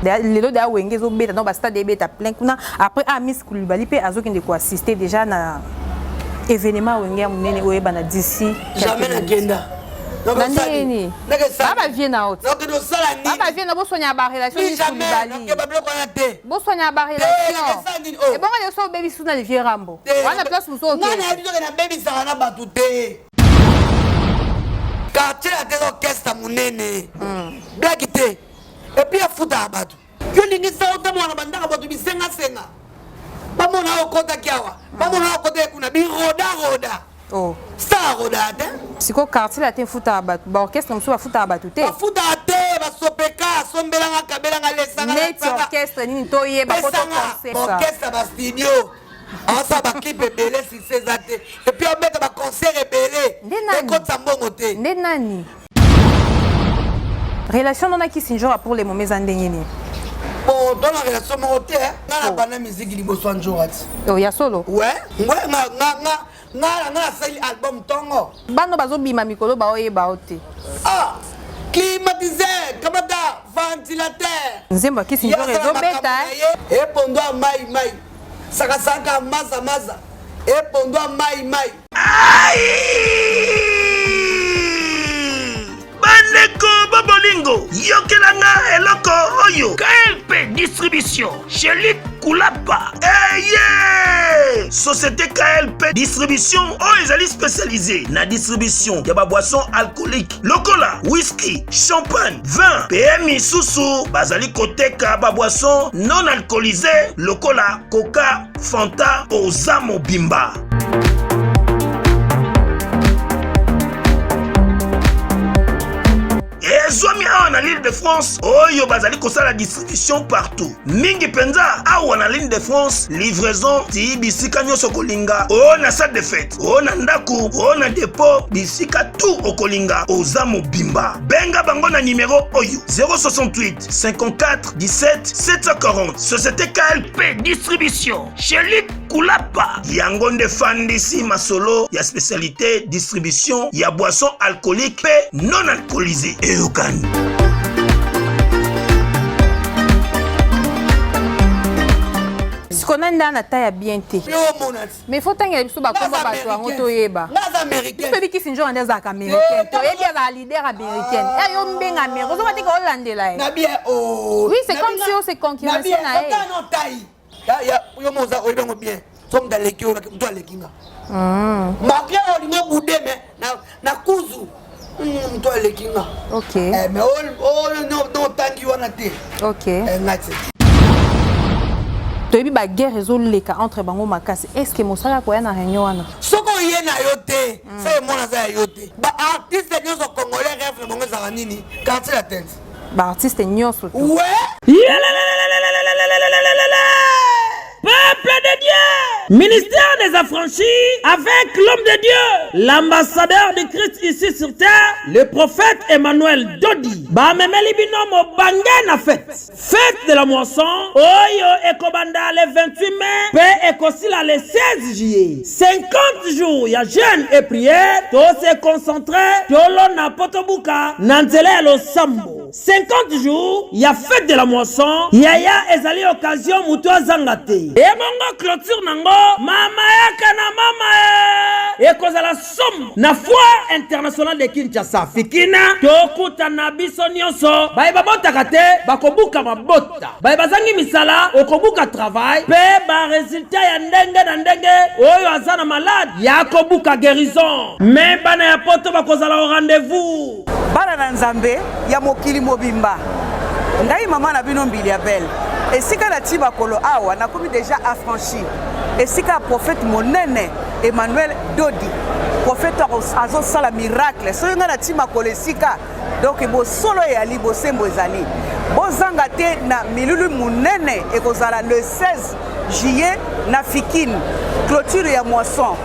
lelo da wenge zo beta no ba stade beta plein kuna après Miss Koulibaly pe azokende ko assister déjà na événement wenge munene oyeba na d'ici jamais na kenda Nandini baba vient na haute baba vient na bo sonya ba relation Miss Koulibaly bo sonya ba relation et bon les so baby suna le vieux Rambo wana place muso ok nana bizo na baby sana batute quartier a des orchestres munene blague et puis afuta abatu yo lingi sa otamwana bandaka batu bisenga senga bamona okota kiawa bamona okota kuna bi roda oh ça roda te siko quartier la te futa abatu ba orchestre muso ba futa abatu te ba futa te ba sopeka sombelanga kabelanga lesanga net orchestre nini to yeba ko to concert orchestre ba studio asa ba clip belé si c'est até et puis on met ba concert belé et ko tsambongo te ndenani relation non qui sinjora pour les moments andengeni bon dans la relation moté na bana musique liboso anjorati oh ya solo ouais nga sali album tongo bano bazobima mikolo ba oyeba ote climatiseur kamata ventilateur nzemba qui sinjora ezobeta et pondo mai saka maza et pondo mai Bandeko Bobolingo, Yokelanga Eloko Oyo, KLP Distribution, chez Luc Koulapa. Yeah! Société KLP Distribution, ils spécialisés na distribution de boissons alcooliques, locola, whisky, champagne, vin, PMI Soussou, Bazali Koteka, boissons non alcoolisées, locola, coca, fanta, Ozamo Bimba. Zomi en l'île de France, Oyo bazali kosa la distribution partout. Mingi penza awa na l'île de France, livraison ti bisika nyoso kolinga. O na salle de fête, o na ndaku, o na dépôt, bisika tout okolinga. Ozamo Bimba. Benga bango na numéro Oyo 068 54 17 740. Société KLP Distribution. Chez Luc Koulapa. Yangonde Fandisi Masolo, ya spécialité distribution, ya boisson alcoolique pe non alcoolisée. Sikonanda na taya bien te mais faut tanga biso ba komba ba to ango to yeba américain biso biki sinjo ande za américain to yebi za leader américain yo mbenga américain zo bateka hollandela na bien oui c'est comme si on se concurrencer na e non taille ya yo moza ko ibengo bien som dans les kio to alekinga marqué on lingo boudé mais na kuzu to alekinga OK mais non tangi wana te OK ngati toyebi ba guerre ezoleka entre bango makasi est-ce que mosala ko ya na réunion wana soko yena yote c'est mona za yote ba artiste nyoso congolais rêve bango za nini quartier la tête ba artiste nyoso ouais peuple de Dieu, ministère des affranchis, avec l'homme de Dieu, l'ambassadeur de Christ ici sur terre, le prophète Emmanuel Dodi. Bamemeli binomo bangen na fête de la moisson, oyo ekobanda le 28 mai, pe ekosila le 16 juillet. 50 jours, ya jeûne et prière, to se concentrer, tolo na potobuka, nanzele lo sambo. 50 jours, ya fête de la moisson, yaya ezali occasion mutu azangate. Et mon clôture nango, mama yaka na mama e kozala somme na foire internationale de Kinshasa. Fikina, tokuta na biso nyonso, bae babotaka te, bakobuka mabota. Bae bazangi misala, okobuka travail, pe ba résultat ya ndenge na ndenge, oyo azana malade, ya kobuka guérison. Mais bana ya poto bakozala au rendez-vous. Bana na nzambe, ya mokili mobimba. Ngai mama na bino mbili ya belle. Et si la tiba kolo awa na komi déjà affranchi. Et si ka prophète monene Emmanuel Dodi, prophète azo sala miracle. So nga na tiba kolo sika. Donc bo solo ya li bo sembo ezali. Bo zanga te na milulu monene e kozala le 16 juillet na Fikine. Clôture ya moisson.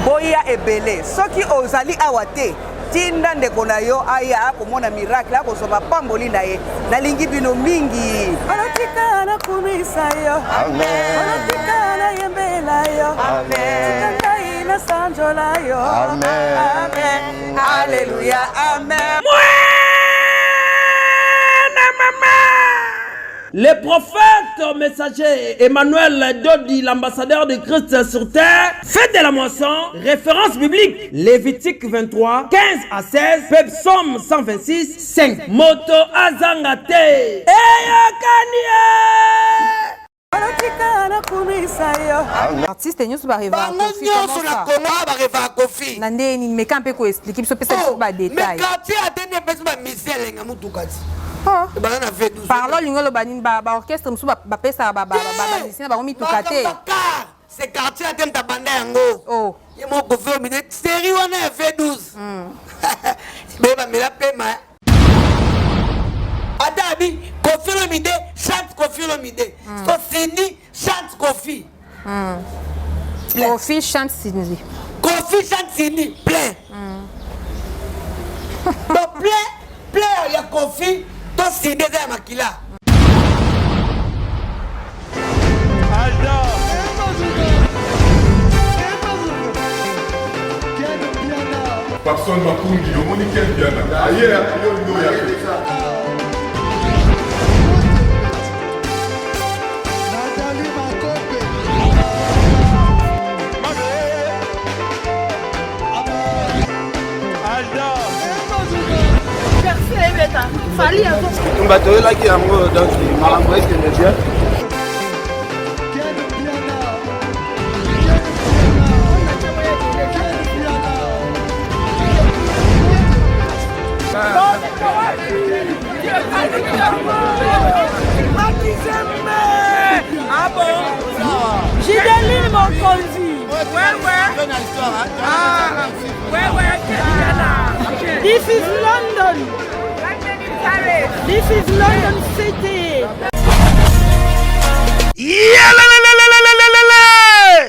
Boya ebele. Soki ozali awa te. Tinda ndeko na yo aya akomona miracle akosoba pamboli na ye nalingi bino mingi anatika na kumisa yo amen anatika na yembela yo amen tika ina sanjola yo amen amen haleluya amen Mwana mama Le prophète messager Emmanuel Dodi, l'ambassadeur de Christ sur terre, fête de la moisson, référence biblique, Lévitique 23, 15 à 16, Psaume 126, 5. Moto Azangate. Artiste nyonso ba rêva Kofi. Nandeni me kampe ko expliquer biso pesa ba détail. Mais quartier atene pesa ba misele nga mutukati. Parlons lingolo banin ba orchestre musu ba pesa ba musicien ba mitukate. C'est quartier atene ta banda yango. Oh. Yemo ko fait mine série wana F12. Beba mela pema. Adabi Kofi Olomide chante Kofi Olomide. So Sini chante Kofi. Kofi chante Sini. Kofi chante Sini plein. Donc plein ya Kofi to Sini za makila. Personne m'a conduit, au monde qui est bien là. Ailleurs, il y a ça. On va te là qui a mot dans le maramoué que le bien. Ah bon? Gideline mon conduit. Ouais. Ah, ouais. This is London. This is London City.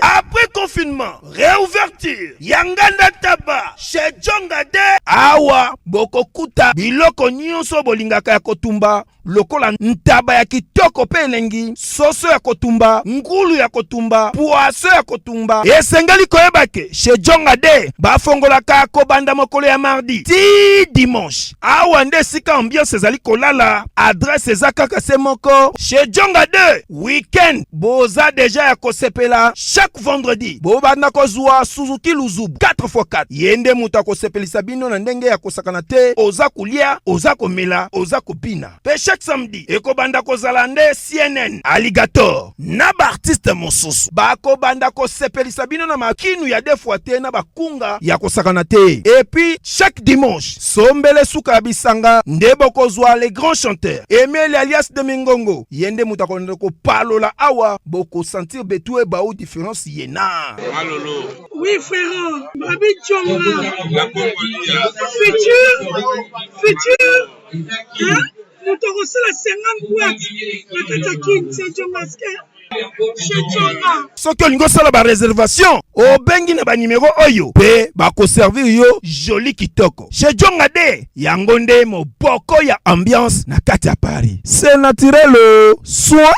Après confinement, réouverture, Yanganda Taba, chez Djongade, Awa, Bokokuta, Biloko Nyonso Bolingaka ya Kotumba, lokola ntaba ya kitoko pe elengi, soso ya kotumba, ngulu ya kotumba, poaso ya kotumba. Esengali koyebake, chez Djongade, bafongolaka kobanda mokolo ya mardi, ti dimanche. Awa nde sika ambiance ezali kolala, adresse ezakaka se moko, chez Djongade, weekend, boza deja ya kosepela, chaque vendredi, bobanda kozwa Suzuki Luzubu, 4x4. Yende muta kosepelisa bino na ndenge ya kosakana te, oza kulia, oza komela, oza kopina. Pe chaque samedi, ekobanda kozala nde CNN, Alligator, na ba artiste mosusu. Bako banda kosepelisa bino na makinu ya defwa te na bakunga ya kosakana te. Et puis, chaque dimanche, sombele suka bisanga, nde bokozwa les grands chanteurs. Emile alias de Mingongo, yende muta konde ko palola awa, boko sentir betue bao différence yena. Malolo. Oui, frère. Babi Djonga. La Congolia. Futur. Hein? Nous te reçons la 50 boîtes. La Katakin, c'est Djongaske. Soki olingo sala ba réservation, obengi na ba numéro oyo, pe ba ko servir yo joli kitoko. Chez Djongade, yango nde moboko ya ambiance na kati ya Paris. C'est naturel, soit.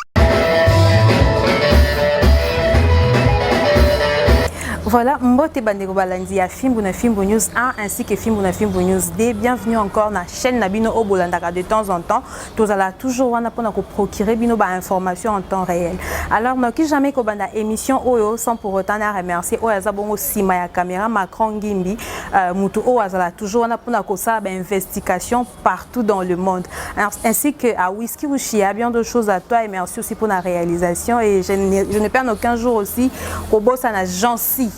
Voilà, Mbote Bandego Balandi à Fimbo News 1 ainsi que Fimbo News 2. Bienvenue encore dans la chaîne Nabino Obolandaka de temps en temps. Tous allons toujours pour procurer bino ba information en temps réel. Alors, qui jamais qu'on banda émission Oyo sans pour autant remercier Oyazabongo Sima ya caméra Macron Gimbi Mutu Oyazala toujours pour ça investigation partout dans le monde. Alors, ainsi que à Whisky Wushia, bien de choses à toi et merci aussi pour la réalisation et je ne perds aucun jour aussi au boss à la Jancy.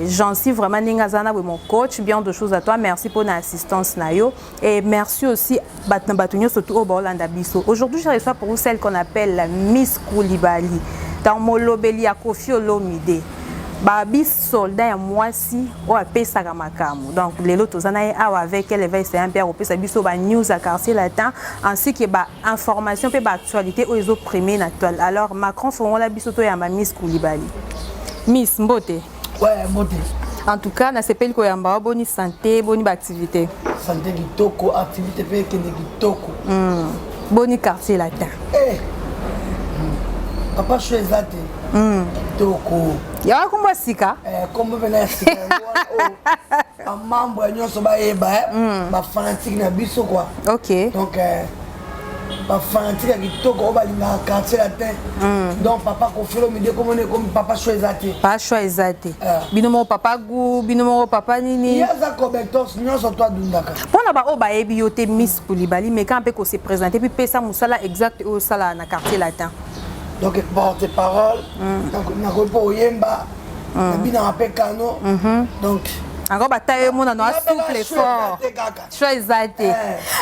J'en suis vraiment Ningazana avec mon coach, bien de choses à toi, merci pour l'assistance Nayo et merci aussi Batnabatunyo surtout au Bolanda Bisso. Aujourd'hui je reçois pour vous celle qu'on appelle la Miss Koulibaly dans Molobeli à Kofi Olomide. Babi soldat et moi si on a payé ça makamu. Donc les autres anaï avec elle va essayer un peu au pesa biso ba news à quartier latin ainsi que ba information pe ba actualité aux autres premiers naturel. Alors Macron feront la biso to ya ma Miss Koulibaly. Miss Mbote. Ouais, Mbote. En tout cas, na sepeli ko yamba boni santé, boni ba activité. Santé kitoko, activité pe kene kitoko. Boni quartier latin. Eh. Papa choisate. Kitoko. Ya kombo sika? Kombo bena sika. Oh. Mambo nyonso ba eba ba fanatique na biso quoi. OK. Donc bafanatique ya kitoko oyo balingaka quartier latin donc papa kofelo mide komone comme papa choix eza te pas choix eza te bino moko papa gu bino moko papa nini ye aza cobertos nyonso to adundaka mpona baoyo bayebi yo te Miss Coulibaly mais quand mpe kose présente puis pesa mosala exact oyo osala na quartier latin donc porte parole nakoki mpo oyemba nabinaka mpe kano donc encore bataille mon no souple fort choix eza te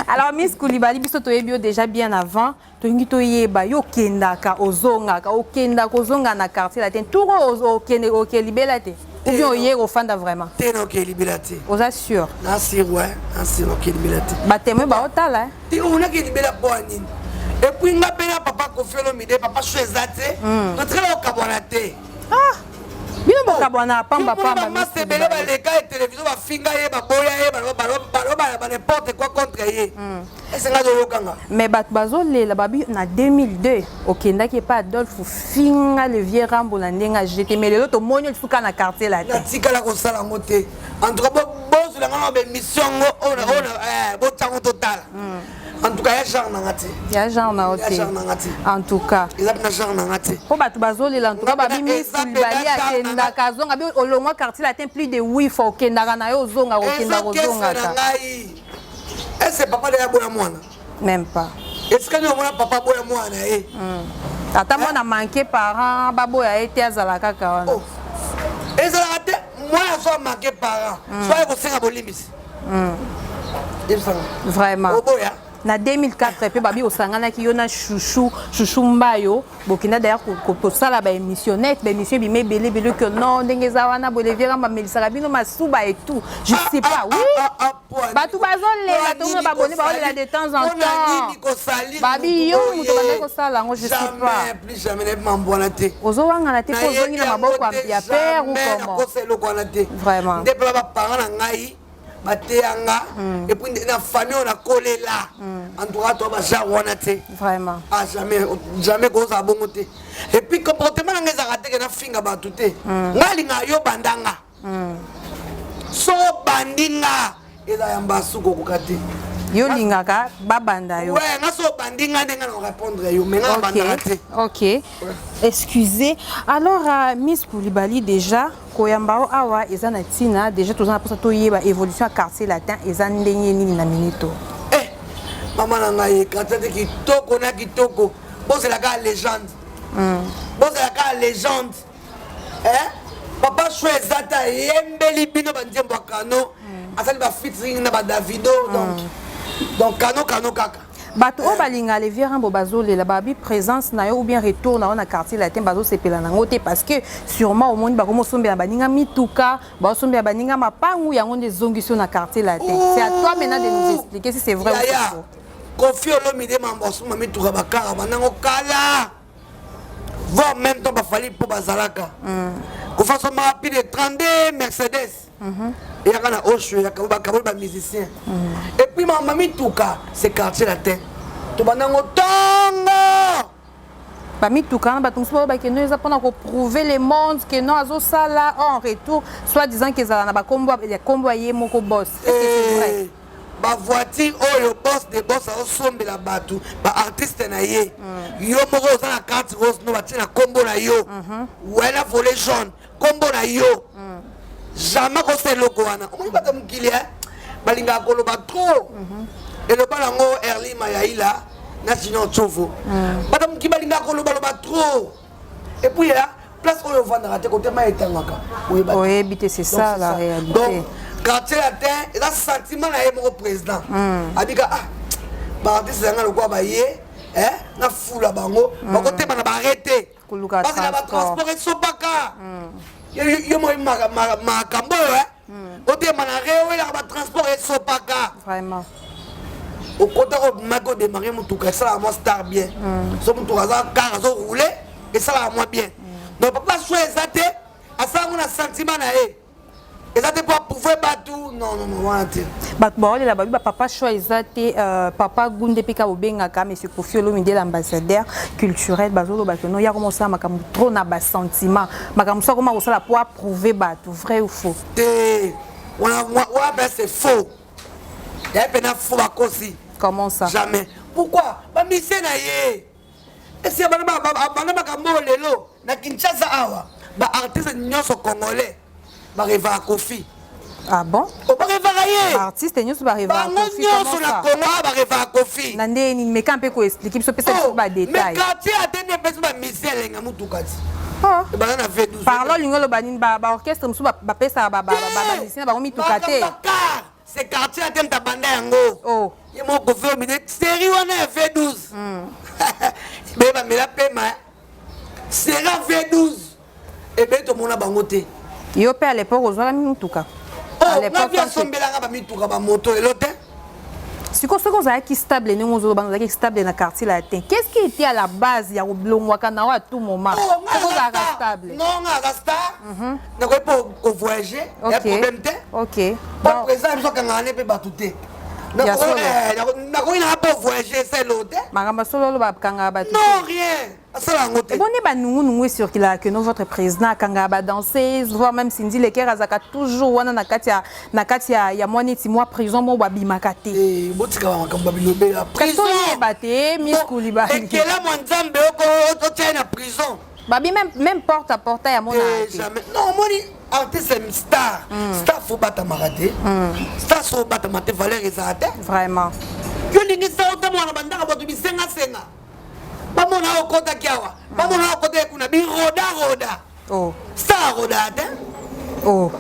alors Miss Coulibaly biso toyebi yo déjà bien avant tolingi toyeba yo okendaka ozonga na quartier latin tour okelibela te ou bien oye ofanda vraiment te na okelibela te oza sûr nasir ouais nasir okelibela te batémoin baotala te onakelibela mpo ya nini epuis nga mpe na papa kofelo mide papa choix eza te totikala okabwana te bino bokabwana pamba masebele baleka ya télévision bafinga ye baboya ye baloba n'importe quoi contre ye esenga toyokanga mais bato bazolela babi na 2002 okendaki epa Adolphe finga le vieux rambo na ndenge ajete mais lelo tomoni lisuka na quartier la natikala kosala yango te en tout cas bozolanga na bémission ngo botango totala en tout cas ya genre nanga te ya genre na ote en tout cas eza na genre nanga te po bato bazolela en tout cas babi Miss Coulibaly akendaka azonga bi olongwa quartier latin plus de 8 fois okendaka na yo ozonga ozongaka est-ce papa de ya bona mwana même pas est-ce que nous mona papa boya mwana ye ata mwana manqué parent baboya ye te azala kaka wana ezalaka te mwana so manqué parent so ekosenga bolimbisi vraiment oboya na 2004 pe babi osanganaki yo na chouchou mbayo bokina d'ailleurs kosala baémission net baémission bima ebele ebele que non ndenge eza wana bolevieranga bamelisaka bino masuba et tout je sais pas oui bato bazolela tongo baboni baolela de temps en temps babi yo moto bandaki kosala yango je sais pas ozowangana te po ozongi na maboko ya père ou comment vraiment nde mpe baparent na ngai bateyanga et puis na famille on a collé là en tout cas toi baza wana te vraiment ah jamais koza bongo te et puis comportement nga ezaka te na finga bato te ngalinga yo bandanga so bandinga eza yamba suko kokate yo lingaka babanda yo ouais nga so bandinga ndenga na répondre yo mais nga bandanga te OK excusez alors Miss Coulibaly déjà koyambao awa eza na tina déjà tozana posa toyeba évolution à quartier latin eza ndenge nini na minito mama na ngai quartier te kitoko na kitoko bozela ka légende bozela ka légende papa choix ezata yembeli bino banzembo kano asali ba featuring na ba Davido donc kano kaka bato oyo balinga le vieux rambo bazolela babi présence na yo ou bien retour na yo na quartier latin bazosepela nango te parce que sûrement omoni bakomosombela baninga mituka baosombela baninga mapangu yango nde ezongisi yo na quartier latin c'est à toi maintenant de nous expliquer si c'est vrai ou faux Kofi Olomide mambosuma mituka bakara banango kala voire même temps bafali po bazalaka kofaso ma plus de 32 Mercedes et yaka na osho yaka bakaboli ba musicien et puis mama mituka c'est quartier latin to banango tongo ba mituka na bato so ba keno eza pona ko prouver le monde que non azosala en retour soit disant que ezala na ba kombo ye moko boss c'est vrai ba voiture oyo boss de boss asombela bato ba artiste na ye yo moko oza na carte rose no batina kombo na yo wela volet jaune kombo na yo jamais kose loko wana omoni bata mokili balingaka koloba trop eloba nango Erli Mayaila na sino tsovo bata mokili balingaka kolobaloba trop et puis place oyo ovandaka te kote ma etangaka oyebi te c'est ça la réalité quartier latin et là sentiment na mon président abika ba artiste nga lokwa ba ye na fula bango ba côté bana ba arrêter parce que ba transport et sopaka yo mo ma kambo côté bana rewe la ba transport et sopaka vraiment au côté ko mako démarrer mutuka ça la moi star bien so mutuka za car zo rouler et ça la moi bien donc papa choisir ça te à ça on a sentiment na et ça te pas pouvoir battre non bato baolela babi bapapa choix eza te papa gunde mpe ka bobengaka monsieur Kofi Olomide l'ambassadeur culturel bazoloba ke no ya komosala makambo trop na basentiment makambo so akoma kosala po approuver bato vrai ou faux c'est faux ya pena faux bakosi comment ça jamais pourquoi bamise na ye esi bana makambo lelo na Kinshasa awa ba artiste nyonso congolais ba reva Kofi. Ah bon? O ba reva ye artiste nyonso ba reva Kofi. Ba nyonso na Congo ba reva Kofi. Na ndeni me kampe ko expliquer biso pesa biso ba détail. Mais quartier atene pesa ba misele nga mutukati. Banana fait 12. Parlons l'ingolo banin ba orchestre musu ba pesa ba musicien ba ngomi tukate. C'est quartier atene ta banda yango. Oh. Ye mo ko fait minute série wana fait 12. Be ba mela pema. C'est la fait 12. Et ben to mona bango te. Yo pe à l'époque ozwa mituka. À l'époque on sombelanga ba mituka ba moto elote. Si vous êtes stable, stable dans le quartier latin, qu'est-ce qui était à la base il y a à tout moment? Stable. Non, on a pas voyager. Il y a problème. Ok. Par exemple, je suis batouté. Non, voyager, c'est l'autre. Non, rien. Et bon, nous sur que votre président Kangaba danser, voire même Cindy Leker Azaka toujours na katia ya mois prison mo babi makate. Botika makambabi la prison. Baté Miss Koulibaly. Et quelle mon nzambe ko tient na prison. Babi même porte à porte ya mona. Non, moni artiste star. Star faut battre maraté. Star faut battre maté valeur ezate. Vraiment. Que ningi sa otamwa na bandaka botu bisenga senga. Bamona okota kiawa. Bamona okota kuna bi roda. Oh. Star roda te. Oh.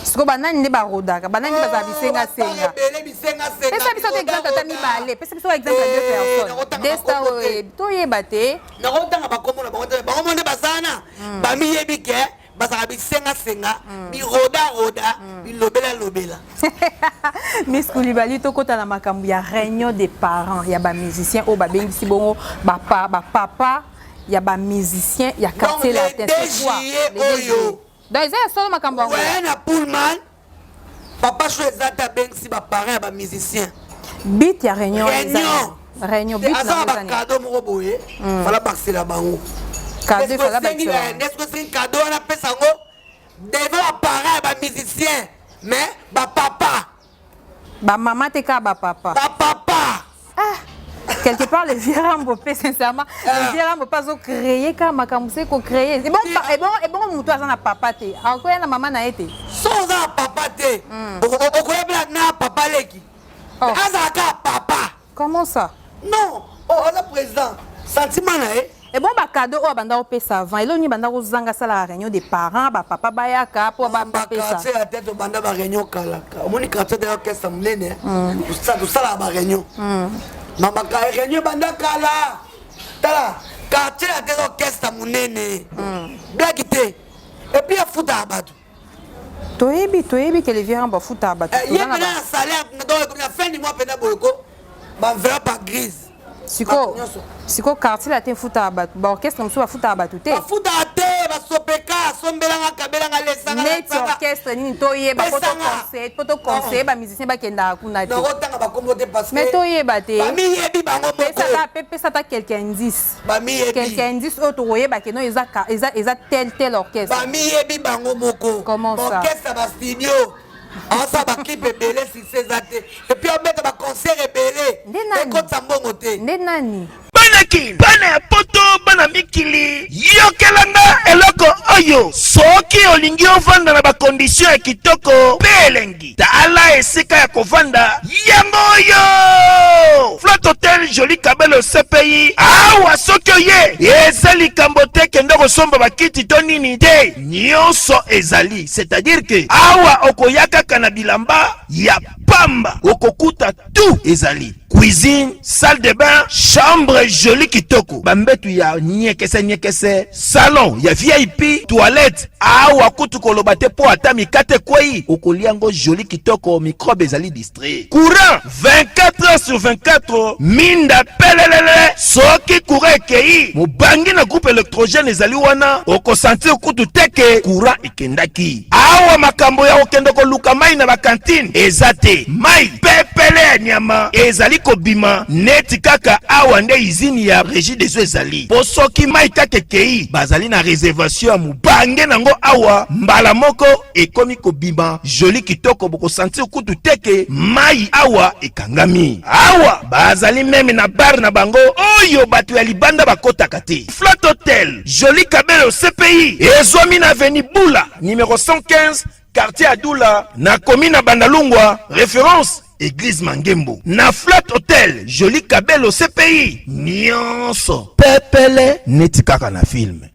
Siko banani ne ba roda ka banani ba za bisenga senga. Pesa biso exemple tata mibale. Pesa biso exemple deux personnes. Desta to yebate. Na rotanga bakomo na bango ne bazana. Ba mi yebike bazaka bisenga senga bi roda bi lobela. Miss Koulibaly to kota na makambu ya réunion des parents ya ba musiciens o ba bengisi bongo ba papa ya ba musiciens ya quartier latin ce soir. Donc ils sont makambu. Ouais na Pullman. Papa choisata bengisi ba parents ya ba musiciens. Bit ya réunion bit na ba cadeau mo boye. Fala baxer la bango. Cadeau fala baxer. Est-ce que c'est un cadeau na pesango? Devant ba parents ya ba musiciens. Mais ba papa. Ba maman te ka ba papa. Ba papa. Quelque part les vieux rambo sincèrement les vieux rambo pas créer ka makamuse ko créer. Et bon muto azana papa te. Encore na maman na été. Sans papa te. Okoyebla na papa leki. Azaka papa. Comment ça? Non, le président. Sentiment na et bon ba cadeau o banda o pesa avant et là ni banda ko zanga sala réunion des parents ba papa ba ya ka po ba pesa c'est la tête banda ba réunion kala on ni quartier de orchestre mlene tout ça la ba réunion mama ka réunion banda kala tala quartier la tête orchestre mlene blague te et puis futa abatu toyebi que les vieux ba futa abatu il y a un salaire donc la fin du mois pena boyko ba verra pas grise. Siko quartier latin futa abatu ba orchestre musu ba futa abatu te ba futa te ba sopeka sombelanga kabelanga lesanga net orchestre ni toye ba poto concert ba musicien ba kenda kuna te na rotanga ba kombo te parce que mais toye ba te ba mi yebi bango moko pesa ta quelqu'un indice ba mi yebi quelqu'un indice auto roye ba keno eza tel orchestre ba mi yebi bango moko comment ça orchestre ba studio on sa ba clip belé si c'est zaté et puis on met ba concert belé et quand ça mbongo te nani banaki bana ya poto bana mikili yokelanga eloko oyo soki olingi ovanda na bakondisio ya kitoko pe elengi tala esika ya kovanda yango oyo Flat Hotel Joli Kabelo CPI awa soki oye eza likambo te kende kosomba bakiti to nini te nyonso ezali c'est-à-dire que awa okoya kaka na bilamba ya pamba okokuta tout ezali cuisine, salle de bain, chambre jolie kitoko. Bambetu ya nyekese, salon ya VIP, toilette. Awa kutu kolobate po atami kate kwei. Okoliango jolie kitoko microbe ezali distrait. Courant 24 heures sur 24. Minda pelelele soki courant ekei mobangi na groupe électrogène ezali wana okosentir kutu teke courant ekendaki. Awa makambo ya okende koluka mai na bakantine eza te. Mai pepele ya nyama ezali kobima neti kaka awa nde izini ya régie des eaux ezali. Po soki mai kaka ekei bazali na réservation ya mobange nango awa mbala moko ekomi kobima joli kitoko bokosentir kutu teke mai awa ekangami. Awa bazali meme na bar na bango oyo bato ya libanda bakotaka te. Flat Hotel Joli Kabelo CPI ezomi na avenue Bula numéro 115 quartier Adoula na commune na Bandalungwa, référence Église Mangembo. Na Flat Hotel Joli Kabelo CPI nyonso pepele neti kaka na film.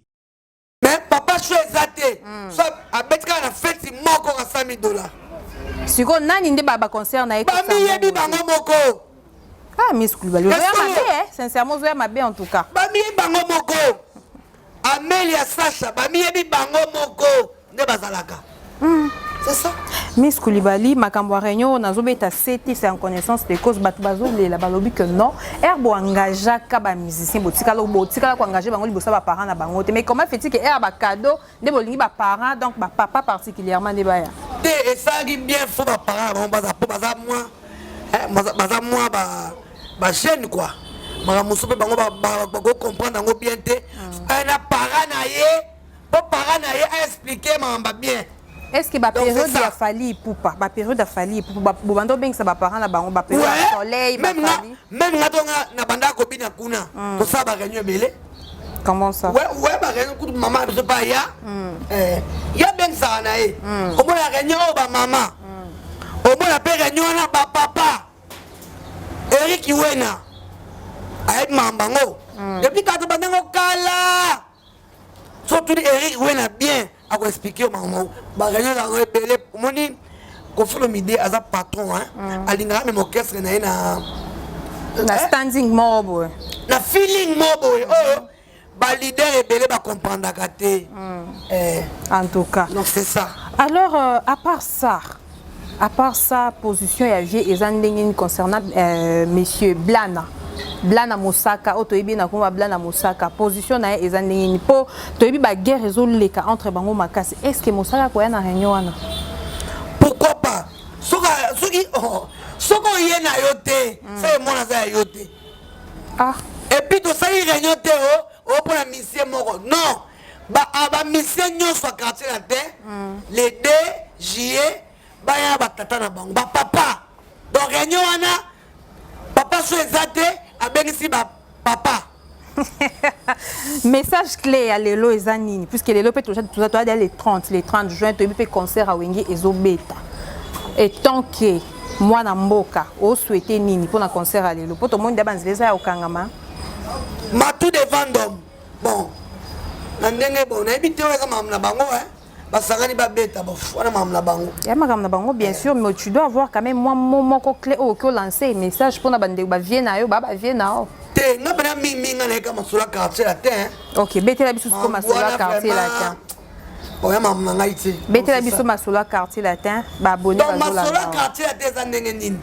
Mais papa choisate so abetka na fête moko ka $100. Siko nani nde baba concert na ba mi yebi bango moko. Ah, Miss Koulibaly, sincèrement, vous avez ma bien en tout cas. Bami bango moko. Amélia Sacha, bami yebi bango moko. Ne bazalaka. C'est ça. Miss Koulibaly, makambo réunion, na zobeta seti, c'est en connaissance des causes batbazo la balobi que non. Herbo engagea ka ba musicien botika lo botika ko engager bango libosa ba parents na bango. Mais comment fait-il que herba cadeau de bolingi ba parents donc ba papa particulièrement de baya. Te et ça dit bien faut ba parents baza moi. Baza moi ba chaîne quoi. Mara musobe bango ba comprendre ngo bien te. Na parent na ye, po parent na ye a expliquer mamba bien. Est-ce que la période a fallu pour pas la période a fallu pour bando bien que ça va parents là bango ba période soleil même là na banda ko bina kuna to ça ba réunion belé. Comment ça? Ouais ba réunion coup maman je pas ya. Ya ben ça na e. Comment la réunion ba maman. Au moins la réunion na ba papa. Eric Iwena. Avec mambango. Depuis quand bandango kala. Surtout Eric Iwena bien. A ko expliquer maman ba réunion na rebelle moni ko folo midi aza patron alinga même orchestre na standing mobo na feeling mobo oh ba leader rebelle ba comprendre kate en tout cas donc c'est ça. Alors à part ça position ya vie ezandengeni concernant monsieur Blana Mosaka otoyebi na kuma Blana Mosaka position na ezandengeni po toyebi ba guerre ezoleka entre bango makasi. Est-ce que Mosaka ko ya na réunion wana? Pourquoi pas? Soko yena yote c'est mon za yote. Ah et puis to ça réunion te o pour la mission moko non ba mission nyonso quartier la terre les 2 juillet ba ya ba tata na bango ba papa donc réunion wana papa so ezate abengisi ba papa. Message clé à l'élo ezanini puisque l'élo peut toucher tout ça les 30 juin tu peux concert à Wengi ezobeta et tant que moi na mboka o souhaiter nini pour un concert à l'élo pour tout le monde d'abanzeza au kangama matou de vendom bon na ndenge bon na ebité oza mamna bango basangani ba beta wana mamna bango ya makamna bango bien sûr mais tu dois avoir quand même moi moko clé au que lancer message pour na bande ba viena yo ba viena te na bana mingi na ka masula quartier la terre. OK betela biso ko masula quartier la terre. Oya mamna ngai te betela biso masula quartier la terre ba abonné ba zola masula quartier la terre za ndenge nini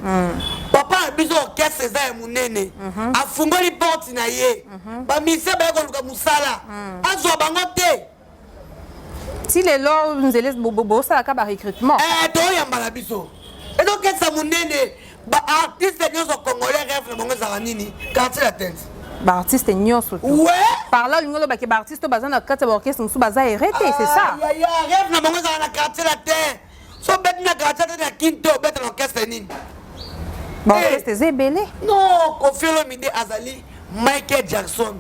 papa biso orchestre za ya munene afungoli porte na ye ba mise ba ko luka musala azwa bango te. Si les lois nous laissent bobo ça ka ba recrutement to yamba la biso et donc ça munene ba artiste nyonso congolais rêve na bango za nini quartier la tête ba artiste nyonso ouais par là ngolo ba ke ba artiste bazana quartier ba orchestre musu baza arrêté c'est ça ya rêve na bango za na quartier la tête so bet na quartier na kinto bet na orchestre nini ba orchestre zebele non Koffi Olomide azali Michael Jackson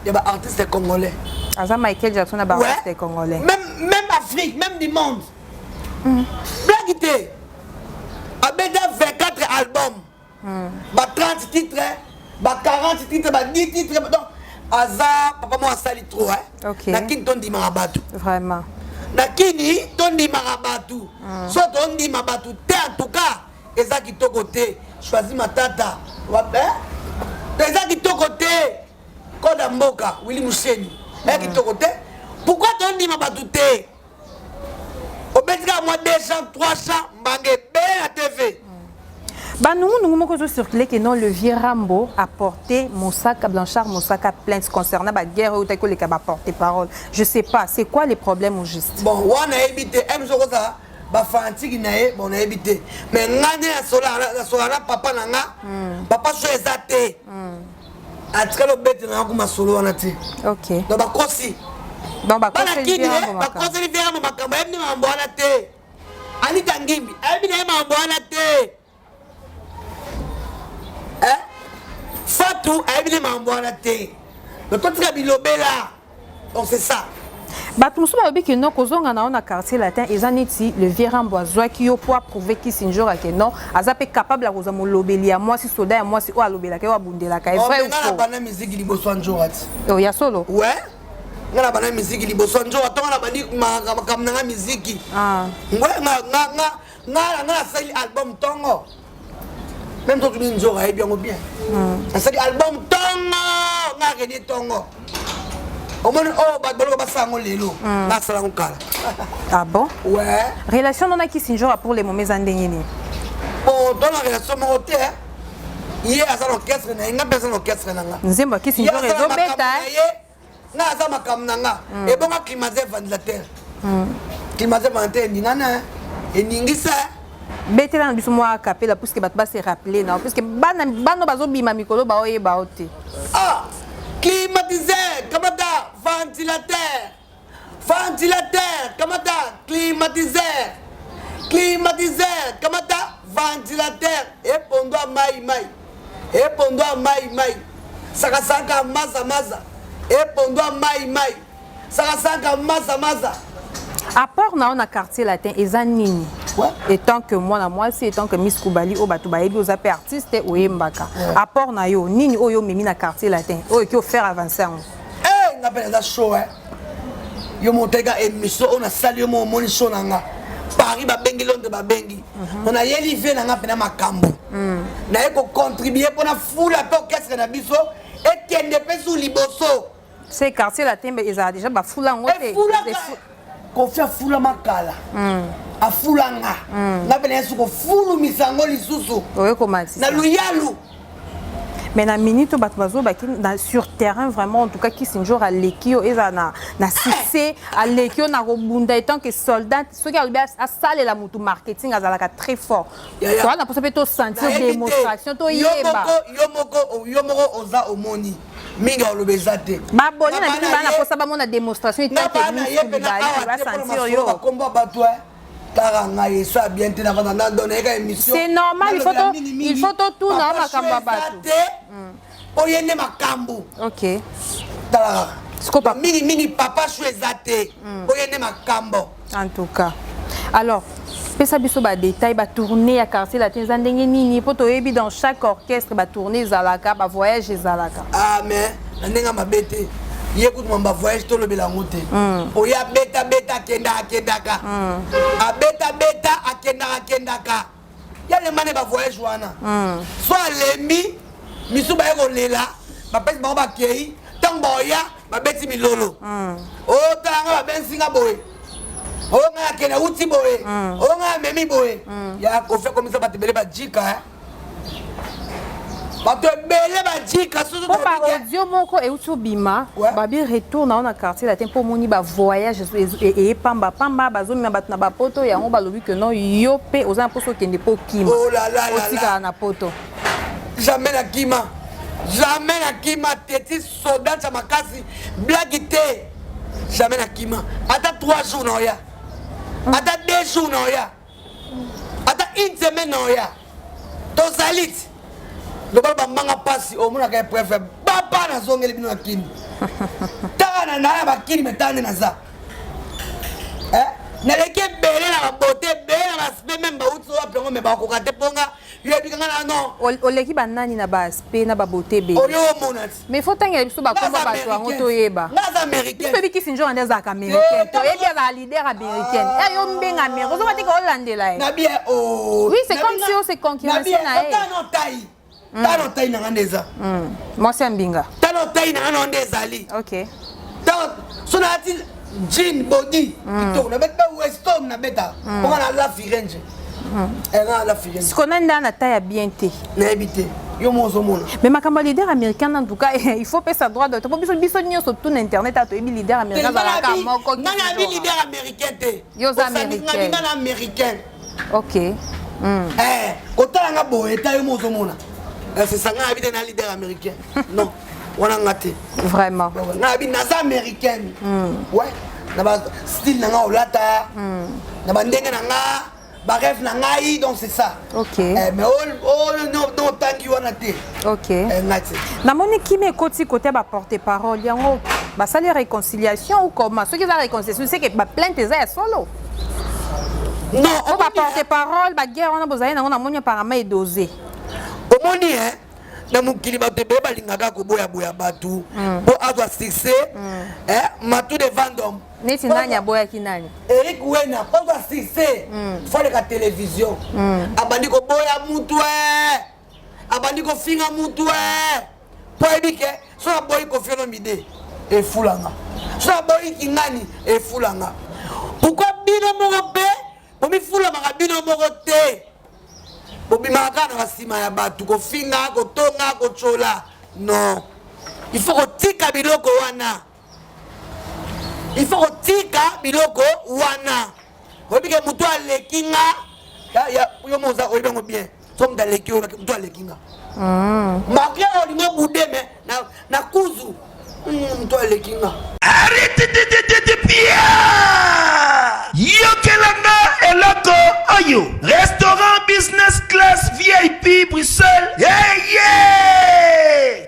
de ba artiste congolais aza Michael Jackson na ba artiste congolais même Afrique même du monde blague abeda 24 albums ba 30 titres ba 40 titres ba 10 titres donc aza papa moi sali trop na kini tondi marabatu vraiment na kini tondi marabatu so tondi mabatu te en tout cas eza kitoko te choisi matata eza kitoko te koda mboka Willy Musheni eza kitoko te pourquoi tondi mabatu te obetika moi 200 300 mbange be na TV Bah nous avons circulé que non, le vieux Rambo a porté Moussaka Blanchard, Moussaka plainte concernant la guerre où il a porté parole. Je sais pas, c'est quoi les problèmes au juste? Bon, on a évité, on a évité. Mais papa papa ok. Donc Fatou donc c'est ça. Tout le monde que non, on a quartier latin, ils ont dit le vieux Ramboisois qui a prouvé qu'il s'est injure que non, ils sont capables de faire l'obélir. Moi, si soldat, moi, si l'obélir, qui va bounder la caille. Vrai ou faux? On a musique qui oh, il y a solo. Ouais. On a la musique qui on a musique. Ah. Ouais, on a album tongo. Même toi, tu me dis bien ou bien. C'est album tongo, on a gagné tongo. Ah bon? Ouais. Relation non a qui s'injure pour les moments endénés. Bon, dans la relation monotée, il y a un orchestre, il y a un personne orchestre. Nous avons qui s'injure réseau bêta. Na azama kamnanga et bon climatiseur ventilateur. Climatiseur ventilateur ningana et ningisa bêta na biso moi capela parce que bat se rappeler na parce que bano bazo bima mikolo ba oyeba ote. Ah, climatiseur, kamata ventilateur. Ventilateur, kamata climatiseur. Climatiseur, kamata ventilateur et pondo mai. Et pondo mai. Sakasaka maza. Et pendant mai ça rasanga maza apport na on a quartier latin ezanini étant que moi c'est étant que Miss Koubali o batu ba ebi ozape artiste o yembaka apport na yo nini oyo memi na quartier latin o qui faire avancer on appelle ça show yo montega émission on a salué mon moni show nanga Paris ba bengi Londres ba bengi on a yelivé nanga pena makambo na eko contribuer pour na foule pe orchestre na biso et kende pe sous liboso. C'est quartier latin mais ils ont déjà ba foula ngote. Ko fa foula makala. A foulanga. Na bena su ko foulu misango lisusu. Oui comment ça? Na luyalu. Mais na minute bat bazo ba sur terrain vraiment en tout cas qui s'injure à l'équio et na cissé à l'équio na robunda étant que soldat ceux qui a à salle la mutu marketing azalaka très fort. Toi na possible to sentir démonstration to yeba. Yomoko oza omoni. Minga olobezate. Ba boni na bini ba na posa ba mona démonstration et technique ba sentir yo. Combat batoi. C'est normal, il faut tout tourner à Makambo. Ok. Mini papa chouezate. En tout cas. Alors, pesa biso ba détail ba tourner à quartier latin zandenge nini poto ebi dans chaque orchestre ba tourner zalaka ba voyage zalaka. Ah mais ndenga mabete. Écoute mon voyage tout le belangote. Oya beta kendaka. A beta kendaka. Ya le mané ba voyage wana. Soit lemi misu ba eko lela, ba pesi ba ba kei, tango ya ba beti milolo. O tanga ba ben singa boy. O nga kena uti boy. O nga memi boy. Ya ko fait comme ça ba tebele ba jika. audio moko et utubima babi retourne on a quartier latin pour moni ba voyage et pamba bazo mi batna ba poto ya on ba lobi que non yope aux imposo kende po kima oh là là na poto jamais na kima teti soldat ya makasi blague te jamais na kima ata 3 jours na ya ata 2 jours na ya ata une semaine na ya to salit le baba manga pasi o mona ka préfère papa na zongeli bino akini tana na ba kini metane na za na leke bele na bote bele na spe même ba utso wa plengo me ba ko kate ponga yebi kanga na non o leki ba nani na ba spe na ba bote bele o yo mona mais faut tanga biso ba komba ba to ango to yeba na américain biso biki sinjo ande za américain to ebi za leader américain yo mbenga me ko zo ba tika holandela na bien oh oui c'est comme si on se concurrence na e non taille tano taille na ndeza moi c'est mbinga tano taille na ndeza li OK tano sonati jean body to na beta weston na beta on a la firenze la fille. Ce qu'on a dans taille bien té. N'habité. Yo mozomona. Mais ma campagne leader américain en tout cas, il faut payer sa droit de. Pour biso biso nyo sur tout internet à toi leader américain dans la carte moko. Non na bi leader américain té. Yo américain. Américain. OK. Kotala nga boye ta yo mozomona. C'est ça nga habite na leader américain. Non. Wana ngate. Vraiment. Na habite na américaine. Ouais. Na ba style na nga olata. Na ba ndenge na nga. Bref, donc c'est ça. Ok. Mais non, tangi wana te. Ok. Na moni qui me côté porte-parole, yango ba sali réconciliation ou comment? Ceux qui ont la réconciliation, c'est que ba plainte est solo. Non, on va porte-parole, ba guerre on a besoin na moni apparemment est dosé. Omoni hein. Na mukili bato be balingaka ko boya batu. Bo azwa succès. Matu de Vendôme. Neti nani aboya kinani? Eric Wena, pas de succès. Faut la télévision. Abandi ko boya mutu abandi ko finga mutu po ebike so aboyi ko fiono mide e fulanga. So aboyi kinani e fulanga. Pourquoi bino moko be? Bomi fulanga ka bino moko te. Bomi makana basima ya batu ko finga ko tonga ko chola. Non. Il faut ko tika biloko wana. Il faut tika biloko wana. Obike mutu alekinga ya yo moza oyibengo bien. Somme daleki mutu alekinga. Marqué olingo budeme na kuzu. Mutu alekinga. Arrête de pia. Yokelanga eloko oyo. Restaurant business class VIP Bruxelles. Yeah.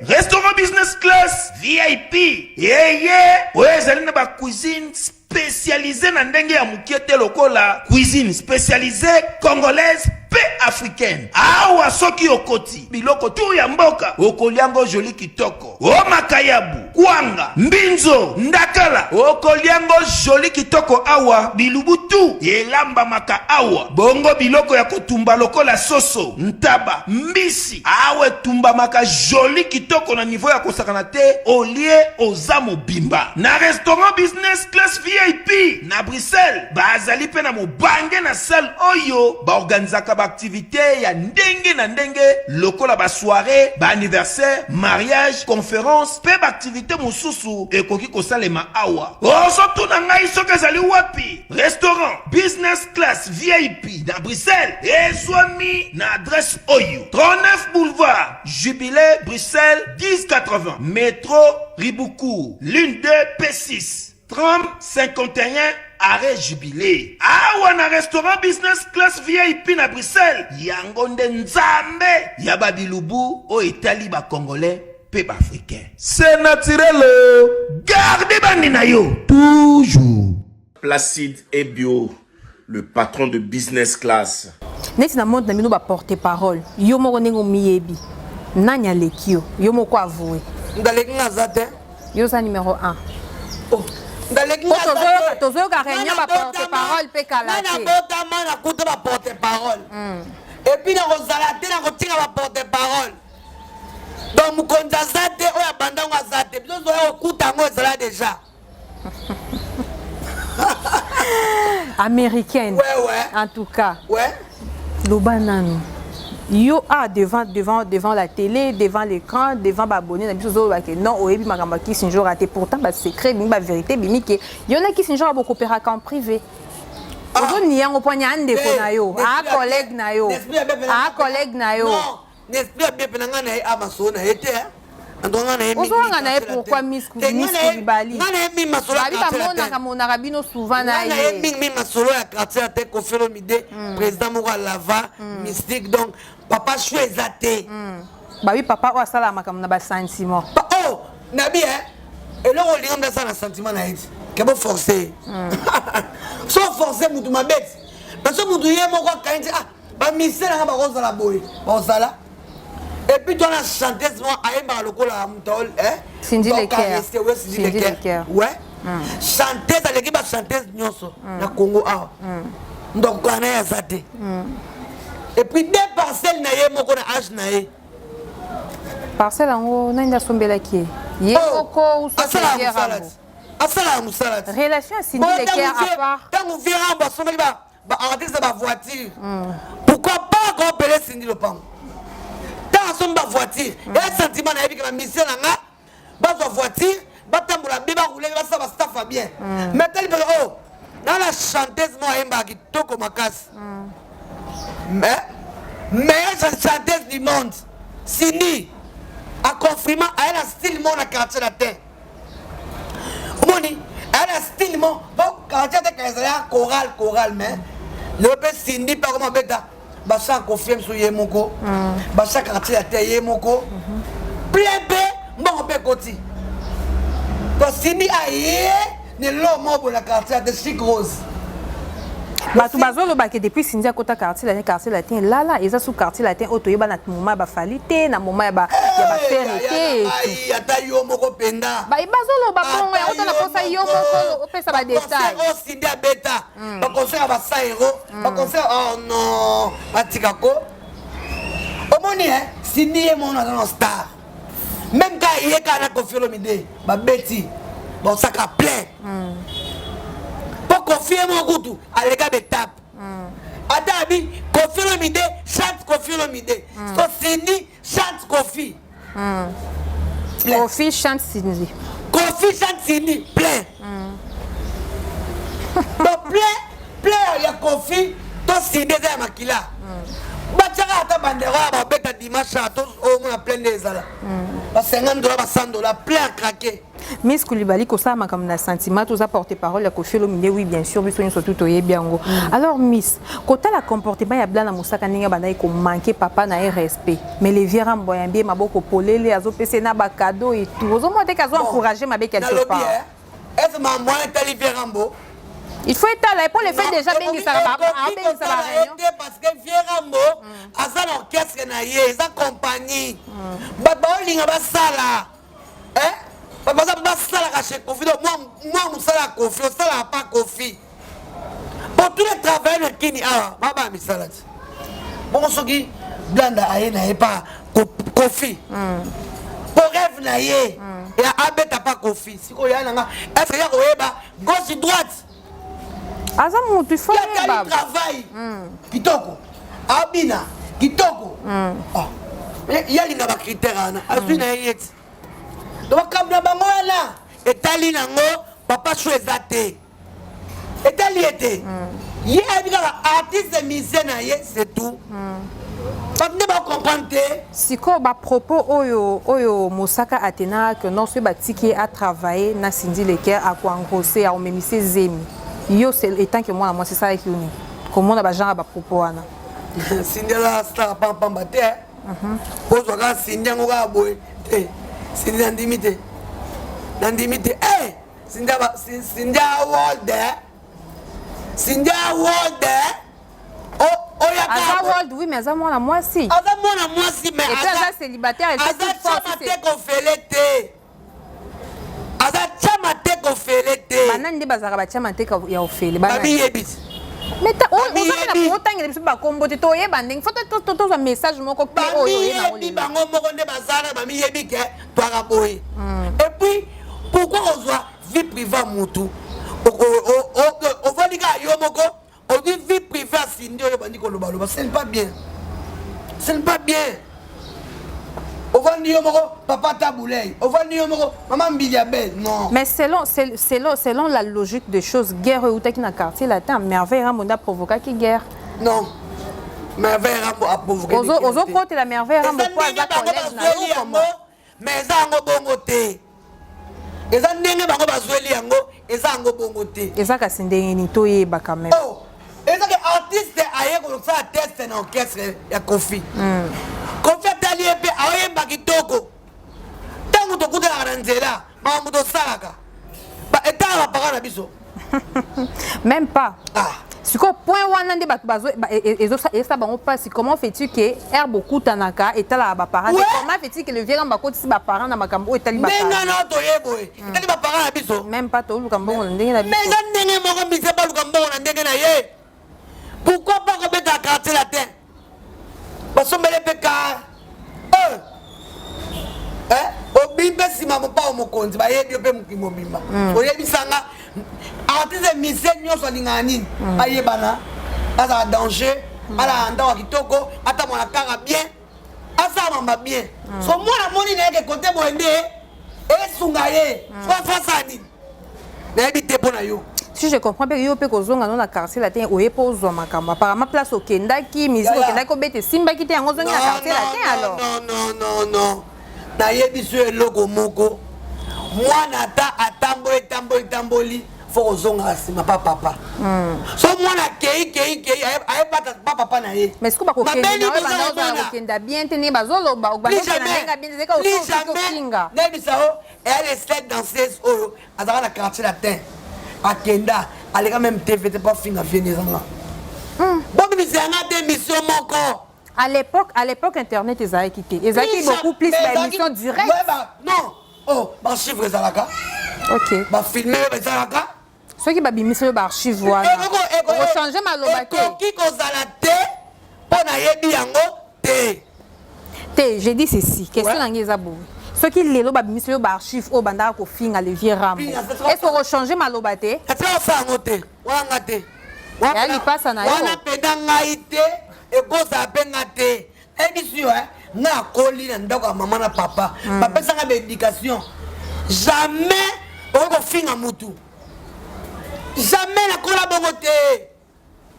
Restaurant business class VIP. Yeah. Ouais, zali na ba cuisine spécialisée na ndenge ya mukiete lokola cuisine spécialisée congolaise pe africaine. Awa soki okoti biloko tu ya mboka okoliango joli kitoko. O makayabu, kwanga, mbinzo, ndakala okoliango joli kitoko awa bilubutu elamba maka awa. Bongo biloko ya kotumba lokola soso, ntaba, mbisi. Awe tumba maka joli kitoko na niveau ya kosakana te olie ozamo bimba. Na restaurant business class VIP na Bruxelles bazali pe na mobange na salle oyo ba organizaka ba activité ya ndenge na ndenge lokola ba soirée, ba anniversaire, mariage, conférence, pe ba activité mosusu ekoki kosalema awa. Osotu na ngai soki ezali wapi? Restaurant business class VIP na Bruxelles ezwami na adresse oyo 39 boulevard Jubilé Bruxelles 1080 métro Riboucourt l'une 2 P6 3051 arrêt Jubilé. Awa na restaurant business class VIP na Bruxelles yango nde nzambe ya babilubu o etali ba congolais pe ba africain. C'est naturel. Gardez bandi na yo toujours. Placide et Bio, le patron de business class. Neti na monde na mino ba porte-parole. Yo moko nengo miyebi. Nanya lekio. Yo moko avoué. Ndaleki ngazate. Yo sa numéro 1. Oh. Tozo ka réunion ba porte-parole pe kala te. Na bota mana kuta ba porte-parole. Et puis na kozala te na kotinga ba porte-parole. Donc mukonza zate oya banda ngazate. Bizo zo okuta ngo ezala déjà. Américaine. Ouais. En tout cas. Ouais. Lobanano. Yo devant la télé, devant l'écran, devant abonné na biso non oyebi makamba ki sinjo raté pourtant ba secret ba vérité bimi ke yo na ki sinjo ba coopérer en privé. Ozo ni yango ponya ande ko na yo, collègue na yo. Collègue na yo. Non, n'esprit bien penanga na Amazon été hein. Ozo ngana pourquoi Miss Koulibaly. Ngana mi masolo. Ba mona rabino souvent na ye. Mi masolo ya quartier te ko felo mide président moko lava mystique donc papa choisa te. Ba oui papa o sala makam na ba sentiment. Oh, nabi hein. Et là on liam dans ça na sentiment na été. Que bon forcer. Sans forcer mutu mabet. Parce que mutu ye moko kanji ba misela nga ba ko sala boy. Ba sala. Et puis tu as la chanteuse moi aïba lokola mutol Cindy Leker. Ouais. Chanteuse à l'équipe chanteuse nyonso na Congo ah. Donc on a zaté. Et puis deux parcelles na ye moko na âge na ye. Parcelle en haut na nda sombela ki. Ye moko ou Asala musala. Relation à Cindy Leker à part. Tant on verra ba sombela ba artiste ba voiture. ko pele sindi lopango ta somba voiture et sentiment na yebika mission nga ba voiture ba tambola biba rouler ba sa ba staff bien mais tel oh dans la chanteuse moi emba kitoko makasi mais meilleure chanteuse du monde Sini a confirmé elle a style mon na quartier latin omoni elle a style mon bon quartier de Kaizaya choral mais le pe Sindi pas comment beta ba sa confirme sur yemoko ba sa quartier latin yemoko plebe mon pe koti to Sindi aye ne lo mo bo la quartier de Chic Rose Batu bazolo ba que depuis Sindi a kota quartier latin là ils a sous quartier latin otoyeba na moment ba falite na moment ba ferité ai ata yo moko penda ba bazolo ba bongo ya otana posa yo moko opesa ba détail o Sindi a beta ba conseil ba sairo ba conseil oh non atika ko omoni Sindi e mona dans star même quand il est kana confirmer l'idée ba beti bon ça ka plein confier mon goût à l'égal de tape. Adabi, confie l'idée, chante confie l'idée. So Sindi chante confie. Confie chante Sindi. Confie chante Sindi, plein. Donc plein, il y a confie, to Sindi c'est makila. Bachara ata bandera ba beta dimanche à tous au moins plein des ala. Ba $50 ba $100 plein craqué. Miss Koulibaly, ça m'a comme un sentiment, tous a porté parole, la Kofi Olomide, oui, bien sûr, mais surtout tout bien. Alors, Miss, quand elle a comportement, il y a blanc à Moussaka Ninga Banaï qu'on manquait papa n'a respect. Mais les vieux ramboyants bien, ma boko polé, les azo PC n'a pas cadeau et tout. Aux hommes, t'es encouragé ma bé quelque part. Est-ce que ma moi est les vieux rambo? Il faut être là pour le faire déjà bien ça va parce que vieux rambo a ça l'orchestre na yé, ça compagnie. Baba olinga ba sala. Hein? Papa ça ba sala ka chez Kofi. Moi musala Kofi, sala pas Kofi. Pour tous les travailleurs de Kini baba misala. Bon soki blanda aye na pas Kofi. Pour rêve na yé. Et abeta pas Kofi. Siko ya nga est-ce que ya oyeba gauche droite? Azamu tu faut le travail. Kitoko. Abina. Kitoko. Il y a les critères. Azuna yet. Donc comme na bango là, etali nango papa choisate. Etali été. Il y a des artistes musiciens na yé, c'est tout. Pas ne pas comprendre. Siko ba propos oyo Moussaka Atena que non ce batiki a travaillé na Sindi Leker a quoi engrosser a omemisé zemi. Yo c'est étant que moi c'est ça avec lui. Comment on a genre ba propos ana. Sindi la star pam baté. Pose ka Sindi ngoka boy. Sindi ndimité. Ndimité. Sindi world. Sindi world. Oh ya ka. Aza world oui mais aza moi moi si. Aza moi si mais aza célibataire et aza chama te ko felete. Aza chama te ko felete. Banande bazaka ba chama te ya ofele bana. Babi yebit. Mais on a pas autant de ba kombo te to yeba ndeng faut to un message moko pe oyo na oli. Bango moko nde bazana ba mi yebi ke to ka boy. Et puis pourquoi on doit vie privée mutu? On va dire yo moko on dit vie privée Sindi oyo bandi ko loba loba c'est pas bien. C'est pas bien. On va dire papa Taboulay, on va dire maman Mbiliabel, non. Mais selon la logique des choses, guerre ou qui na quartier latin, merveille Rambo a provoqué qui guerre. Non. Merveille Rambo a provoqué. Aux autres côtés la merveille Rambo quoi za collège na comment. Mais ça ngo bongo té. Et ça ndenge bango bazweli yango, et ça ngo bongo té. Et ça ka sindenge ni to yeba quand même. Oh. Et ça que artiste aye ko ça test na orchestre ya Kofi. Kofi atali epe aoyemba kitoko. Tangu tokuta na nzela, mamu to salaka. Ba etala pakana na biso. Même pas. Si quoi point wana nde batu bazo et ça bango pas si comment fais-tu que air beaucoup tanaka etala ba parents comment fais-tu que le vieux ngamba koti si ba parents na makambo etali ba parents. Mais non to yeboy. Etali ba parents na biso. Même pas to luka mbongo ndenge na biso. Mais ndenge moko mbise ba luka mbongo na ndenge na ye. Pourquoi pas que beta quartier latin? Basombele peka. Obimbe sima mopa omokonzi ba yebi ope mukimo bimba. Oyebi sanga artiste musicien nyonso lingani ayebana asa danger ala anda kitoko ata mwana kanga bien asa mamba bien so mwana moni na yeke côté boende esunga ye soit face nini na ebité pona yo. Si je comprends bien, yo pe kozonga non na quartier latin oye po zo makambo. Apparemment place au Kendaki, musique au Kendaki ko bete simba ki te yango zonga na quartier latin alors. Non. Na yebi so eloko moko. Mwana ta atamboli faut ozonga sima papa. So mwana kei aye papa na ye. Mais est-ce que ba ko kenda na banda o kenda bien tenir bazolo ba ba na bien zeka o so kinga. Nebi sao elle est danseuse oyo azaka na quartier latin. Akenda alega même TV te pas finga vienne zanga. Bon misanga de mission moko. À l'époque internet ezaki quitté. Ezaki beaucoup plus d'émissions directes. Non. Oh, ba chiffre ezalaka. OK. Ba filmer ezalaka. Ce qui ba bimisé ba archive voilà. On changer maloba te. Qui kozala te pona yebi yango te. J'ai dit ceci. Question ngeza bo. Ce qui lelo ba bimisé ba archive o banda ko finga le vieux rambo. Est-ce qu'on changer maloba te? Est-ce qu'on fait ngote? Wanga te. Ya li passe na yo. Wana penda ngaite e koza penga te. Ebisu na koli na ndako ya maman na papa. Papa sanga ba éducation. Jamais on ko finga mutu. Jamais la kola bongo te.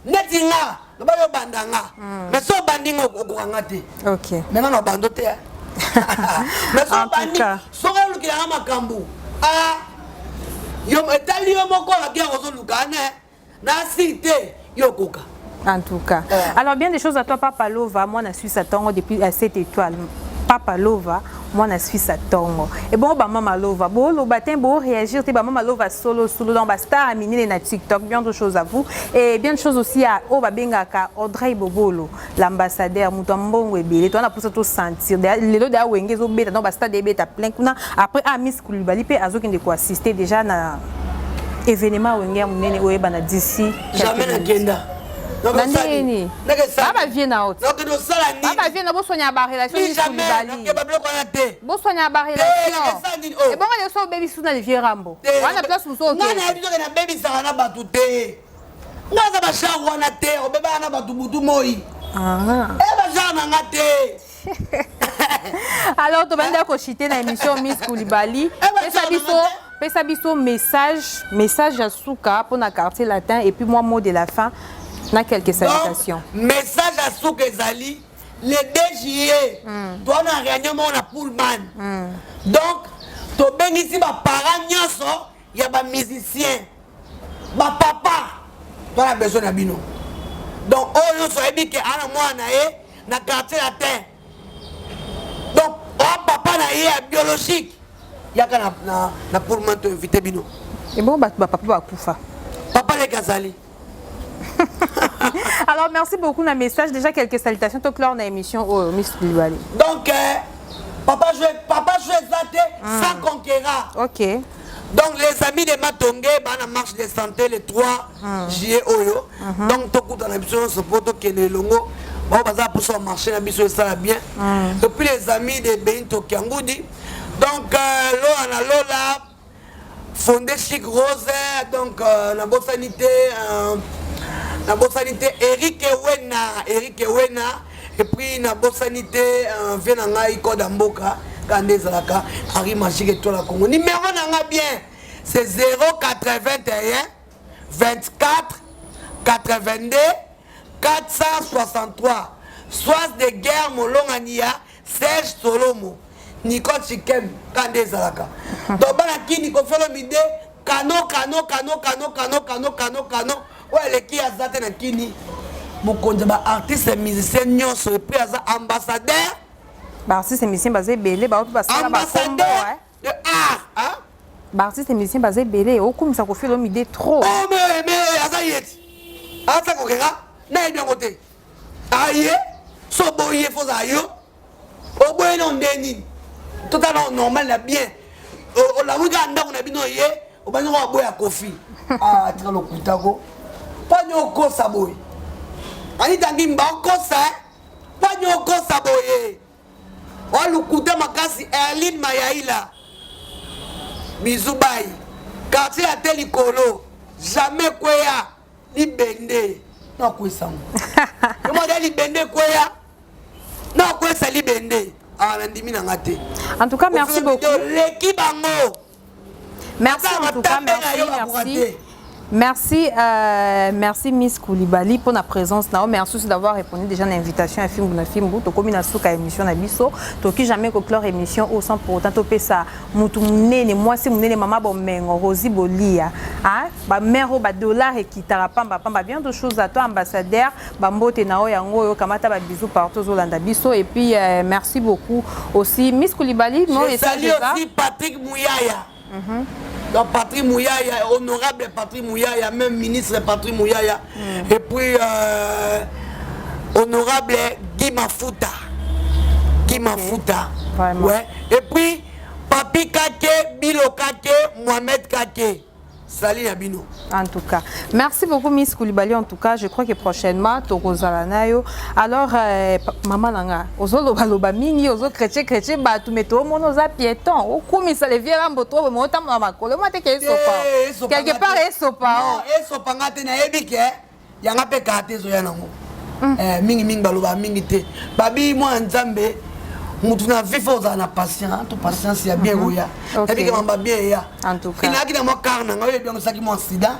Netinga, no ba yo bandanga. Mais so bandingo okanga te. OK. Maintenant no bando te. Mais so bandi, so ko lukira makambu. Yo etali yo moko la bien ozo lukane. Na cité yo koka. En tout cas. Alors, bien des choses à toi, Papa Lova. Moi, je suis à Tongo depuis 7 étoiles. Papa Lova, moi, je suis à Tongo. Et bon, Maman Lova, bon, le matin, bon, réagir, Maman Lova solo, dans Basta, à Mini, na TikTok, bien de choses à vous. Et bien de choses aussi à Oba Bengaka, Audrey Bobolo, l'ambassadeur, Moutambon Webele. Toi, on a pour ça tout sentir. Les lots d'A Wenge, Zobé, dans Basta, des bêtes à plein. Après, à Miss Koulibaly, à Zokin de quoi assister déjà à événement Wenge, Mounene, Oeba, d'ici. Jamais l'agenda. Nani baba vient na haute baba vient na bo sonya ba relation ni Koulibaly bo sonya ba relation et bon les so baby suna le vieux rambo wana place muso OK nana biso na baby sanga na batu te ngaza ba shawo wana te obeba na batu butu moi ba jana ngate. Alors to banda ko chiter na émission Miss Koulibaly pesa biso message à Souka pour na quartier latin et puis moi mot de la fin. On a quelques salutations. Donc, message à Souk Ezali, le 2 juillet, toi on a réunion on a Pullman. Donc, tu ben ici ma parents nyoso, il y a des musiciens. Ma papa, toi on a besoin d'abino. Donc, oh yo so ebi ke ana moi na quartier latin. Donc, oh papa na ye biologique. Il y a na Pullman te inviter bino. Et bon papa va kufa. Papa les Kazali. Alors, merci beaucoup pour le message. Déjà, quelques salutations. Tout clair dans l'émission au Miss Koulibaly. Donc, papa jouait sans conquérant. OK. Donc, les amis de Matongé, la marche de santé le 3 juillet. Donc, tout dans l'émission, ce poto qui est le longo. On va pour son marché, la mission ça bien. Et puis, les amis de Beinto Kiangoudi. Donc, Lola, fondé Chic Rose. Donc, la bonne sanité. La bonne sanité Eric Ewena et puis la bonne sanité Venanga Iko Damboka Kande Zalaka Harry Magique et tout la Congo. Numéro nanga bien c'est 081 24 82 463 Sois de guerre Molongania Serge Solomo Nicole Chikem Kande Zalaka. Donc banaki Nico Folomide Kano ouais les qui azate na kini mokonza ba artiste musicien nyonso et puis aza ambassadeur ba artiste musicien basé belé ba ba sala ba combo de art ba artiste musicien basé belé o comme ça ko fait l'homme idée trop oh mais aza yeti aza ko kera na bien côté aye so boye faut ayo o boye non deni totalement normal la bien o la wuga ndako na bino ye o banyo ko boya kofi tika lo kutako panyo kosa boy anita ngimba kosa panyo kosa boy walukuta makasi Erline Mayaila Mizubai quartier à Telikolo jamais kwea ni bende na kwesango moi libende koya. Non, quoi ça libende. Ah, l'andimi n'a raté. En tout cas, merci beaucoup. L'équipe bango. Merci en tout cas, merci. Merci, merci Miss Koulibaly pour la présence. Merci aussi d'avoir répondu déjà à l'invitation à film na film to comme na souka émission na biso to qui jamais que clore émission au sans pour autant topé ça mutu munene moi c'est munene maman bomengo Rosie Bolia hein ba mère ba dollar et qui tarapamba pamba bien de choses à toi ambassadeur ba mbote nao yango yo kamata ba bisous partout aux Holanda biso et puis merci beaucoup aussi Miss Koulibaly non et salut aussi Patrick Mouyaya. Donc Patrick Mouyaya, honorable Patrick Mouyaya, même ministre Patrick Mouyaya, et puis honorable Guy Mafuta. Guy Mafuta. Ouais. Et puis Papi Kake, Bilo Kake, Mohamed Kake. Salut Abino. En tout cas, merci beaucoup Miss Koulibaly. En tout cas, je crois que prochainement, Tokozalanayo. Alors, maman Langa, ozo loba mingi, ozo chrétien, bah tu mets tout mon oza piéton. Au coup, ça les vient en boto, mais autant ma colo, moi t'es quelque part esopa. Esopa ngate na ebike, yanga pe kate zo yanango. Mingi baloba mingi te. Babi moi nzambe. Mutu na vifo za na patience, to patience ya bien oya. Ebike mamba bien ya. En tout cas. Kina kina mo karna ngoye bien saki mo sida.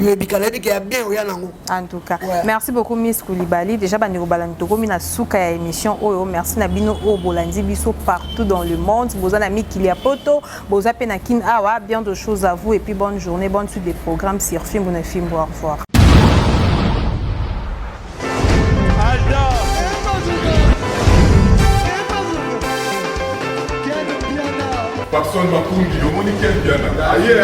Yebika lebike ya bien oya nango. En tout cas. Merci beaucoup Miss Koulibaly. Déjà bandiko balani to komi na suka ya émission oyo. Merci na bino o bolandi biso partout dans le monde. Bozana mi Kilia Poto, boza pena kin awa, bien de choses à vous et puis bonne journée, bonne suite des programmes sur Film ou Film. Au revoir. Patson Makundi, au Monique Biana. Aïe,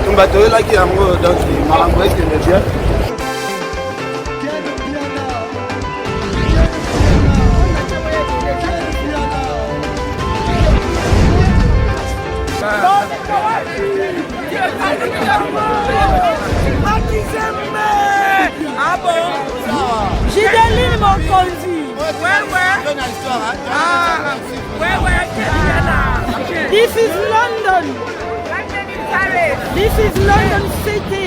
On va te là qui a donc Maramoué qui est bien. Ah bon? Gideline mon conduit. Ouais. Ah, ouais. This is London. This is London City.